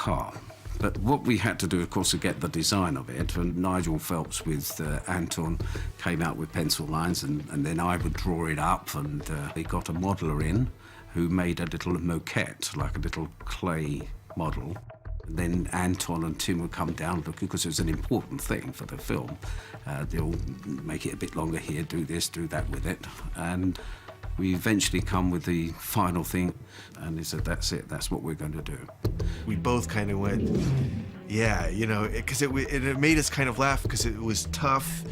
car. But what we had to do, of course, to get the design of it, and Nigel Phelps with Anton came out with pencil lines, and then I would draw it up, and he got a modeller in who made a little moquette, like a little clay model. Then Anton and Tim would come down looking, because it was an important thing for the film. They'll make it a bit longer here, do this, do that with it. And we eventually come with the final thing, and he said, that's it, that's what we're going to do. We both kind of went, yeah, you know, because it made us kind of laugh, because it was tough,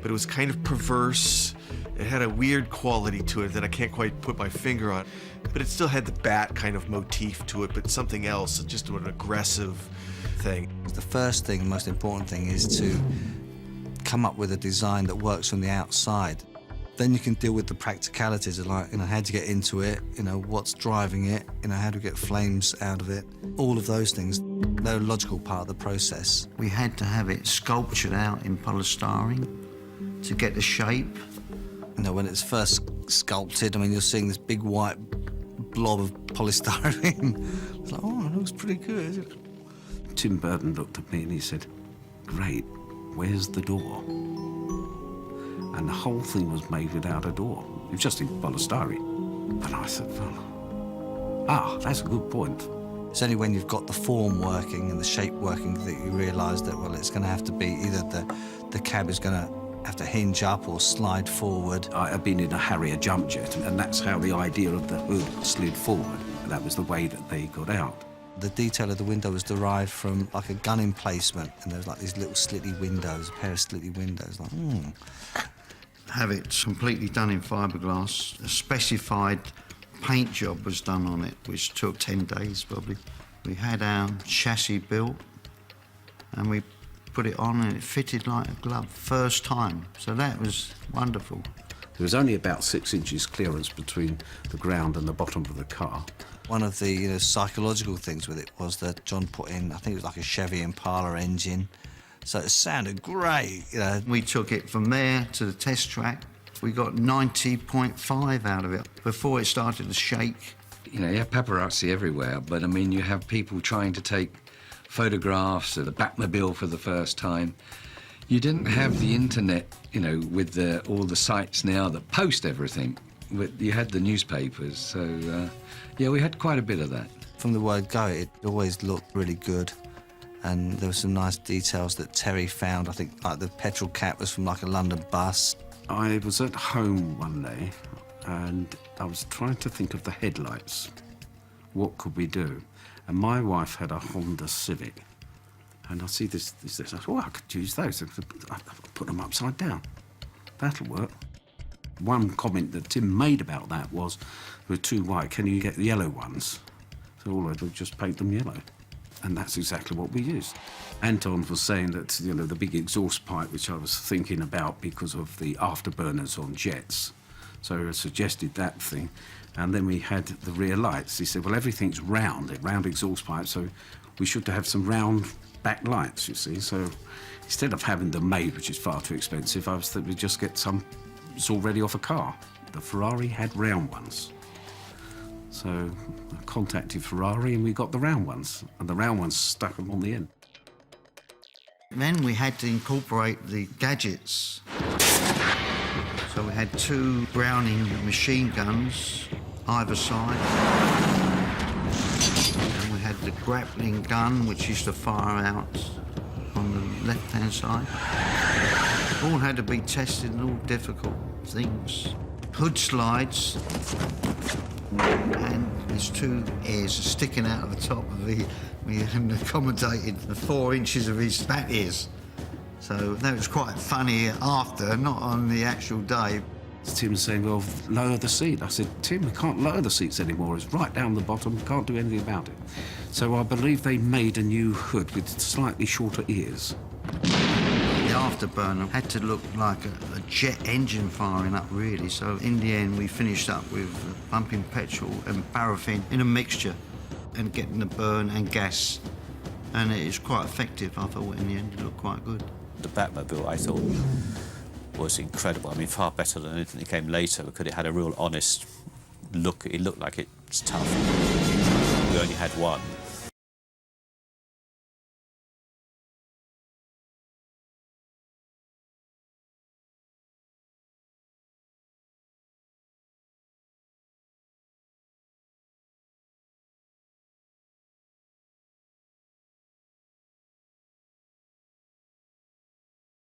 but it was kind of perverse. It had a weird quality to it that I can't quite put my finger on, but it still had the bat kind of motif to it, but something else, just an aggressive thing. The first thing, most important thing, is to come up with a design that works from the outside. Then you can deal with the practicalities of, like, you know, how to get into it, you know, what's driving it, you know, how to get flames out of it. All of those things, they're a logical part of the process. We had to have it sculptured out in polystyrene to get the shape. You know, when it's first sculpted, I mean, you're seeing this big white blob of polystyrene. It's like, oh, it looks pretty good. Tim Burton looked at me and he said, great, where's the door? And the whole thing was made without a door. It was just in polystyrene. And I said, well, that's a good point. It's only when you've got the form working and the shape working that you realise that, well, it's going to have to be either the cab is going to have to hinge up or slide forward. I had been in a Harrier jump jet, and that's how the idea of the hood slid forward. That was the way that they got out. The detail of the window was derived from, like, a gun emplacement, and there was, like, these little slitty windows, a pair of slitty windows, like, Have it completely done in fiberglass. A specified paint job was done on it, which took 10 days probably. We had our chassis built, and we put it on, and it fitted like a glove first time. So that was wonderful. There was only about 6 inches clearance between the ground and the bottom of the car. One of the, you know, psychological things with it was that John put in, I think it was like a Chevy Impala engine, so it sounded great, you know. We took it from there to the test track. We got 90.5 out of it before it started to shake. You know, you have paparazzi everywhere, but I mean, you have people trying to take photographs of the Batmobile for the first time. You didn't have the internet, you know, with all the sites now that post everything. You had the newspapers, so yeah, we had quite a bit of that. From the word go, it always looked really good, and there were some nice details that Terry found. I think, like, the petrol cap was from, like, a London bus. I was at home one day, and I was trying to think of the headlights. What could we do? And my wife had a Honda Civic, and I see this. I thought, oh, I could use those. I put them upside down. That'll work. One comment that Tim made about that was, they were too white, can you get the yellow ones? So all I did was just paint them yellow. And that's exactly what we used. Anton was saying that, you know, the big exhaust pipe, which I was thinking about because of the afterburners on jets. So I suggested that thing. And then we had the rear lights. He said, well, everything's round, a round exhaust pipe, so we should have some round back lights, you see. So instead of having them made, which is far too expensive, I was thinking we'd just get some that's already off a car. The Ferrari had round ones. So I contacted Ferrari and we got the round ones, and the round ones stuck them on the end. Then we had to incorporate the gadgets. So we had 2 Browning machine guns either side. And we had the grappling gun, which used to fire out on the left-hand side. All had to be tested and all difficult things. Hood slides, and there's 2 ears sticking out of the top of the... We accommodated the 4 inches of his back ears. So that was quite funny after, not on the actual day. Tim was saying, well, lower the seat. I said, Tim, we can't lower the seats anymore. It's right down the bottom. We can't do anything about it. So I believe they made a new hood with slightly shorter ears. The afterburner had to look like a jet engine firing up, really. So in the end, we finished up with pumping petrol and paraffin in a mixture and getting the burn and gas. And it is quite effective. I thought in the end it looked quite good. The Batmobile, I thought, was incredible. I mean, far better than anything that came later, because it had a real honest look. It looked like it's tough. We only had one.